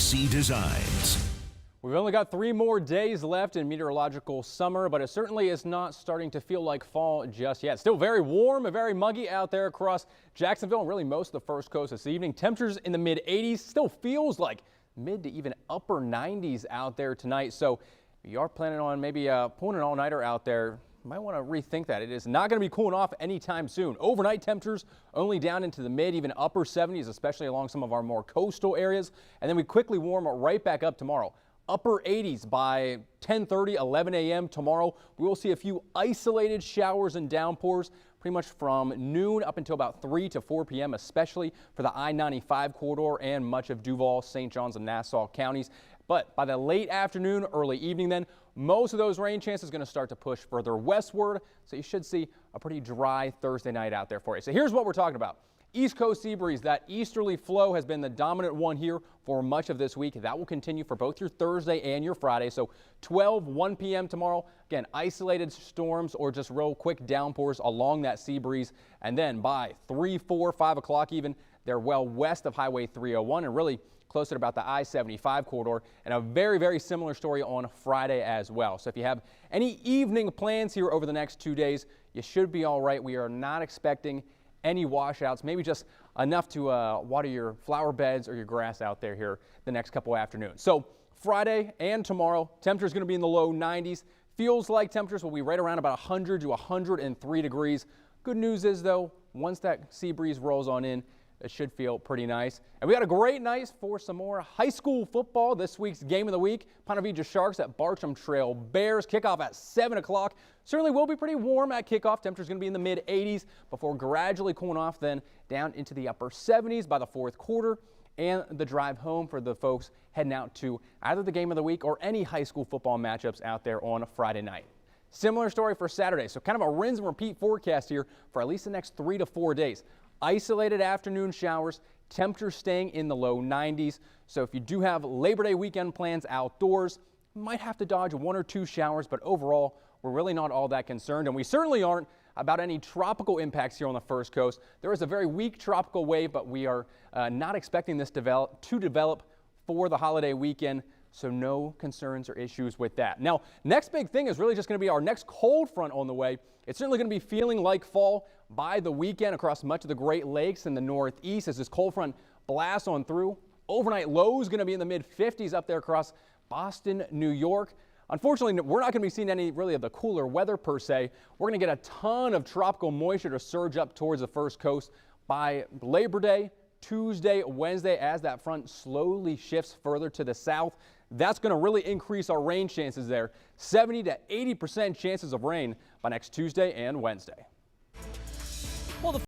C Designs. We've only got 3 more days left in meteorological summer, but it certainly is not starting to feel like fall just yet. Still very warm and very muggy out there across Jacksonville and really most of the First Coast this evening. Temperatures in the mid 80s, still feels like mid to even upper 90s out there tonight. So if you are planning on maybe pulling an all-nighter out there, you might want to rethink that. It is not going to be cooling off anytime soon. Overnight temperatures only down into the mid, even upper 70s, especially along some of our more coastal areas. And then we quickly warm right back up tomorrow. Upper 80s by 10:30, 11 a.m. tomorrow. We will see a few isolated showers and downpours pretty much from noon up until about 3 to 4 p.m., especially for the I-95 corridor and much of Duval, St. Johns, and Nassau counties. But by the late afternoon, early evening then, most of those rain chances are going to start to push further westward. So you should see a pretty dry Thursday night out there for you. So here's what we're talking about. East Coast sea breeze, that easterly flow has been the dominant one here for much of this week. That will continue for both your Thursday and your Friday. So 1 p.m. tomorrow, again, isolated storms or just real quick downpours along that sea breeze. And then by 3, 4, 5 o'clock even, they're well west of Highway 301 and really closer to about the I-75 corridor, and a very, very similar story on Friday as well. So if you have any evening plans here over the next 2 days, you should be all right. We are not expecting any washouts, maybe just enough to water your flower beds or your grass out there here the next couple afternoons. So Friday and tomorrow, temperatures going to be in the low 90s. Feels like temperatures will be right around about 100 to 103 degrees. Good news is, though, once that sea breeze rolls on in, it should feel pretty nice. And we got a great night for some more high school football. This week's game of the week, Ponte Vedra Sharks at Bartram Trail Bears. Kickoff at 7 o'clock. Certainly will be pretty warm at kickoff. Temperatures going to be in the mid 80s before gradually cooling off then down into the upper 70s by the fourth quarter. And the drive home for the folks heading out to either the game of the week or any high school football matchups out there on a Friday night. Similar story for Saturday. So kind of a rinse and repeat forecast here for at least the next 3 to 4 days. Isolated afternoon showers, temperatures staying in the low 90s. So if you do have Labor Day weekend plans outdoors, you might have to dodge 1 or 2 showers, but overall, we're really not all that concerned. And we certainly aren't about any tropical impacts here on the First Coast. There is a very weak tropical wave, but we are not expecting this to develop for the holiday weekend. So no concerns or issues with that. Now, next big thing is really just going to be our next cold front on the way. It's certainly going to be feeling like fall by the weekend across much of the Great Lakes and the Northeast as this cold front blasts on through. Overnight lows going to be in the mid 50s up there across Boston, New York. Unfortunately, we're not going to be seeing any really of the cooler weather per se. We're going to get a ton of tropical moisture to surge up towards the First Coast by Labor Day, Tuesday, Wednesday, as that front slowly shifts further to the south. That's going to really increase our rain chances there. 70 to 80% chances of rain by next Tuesday and Wednesday.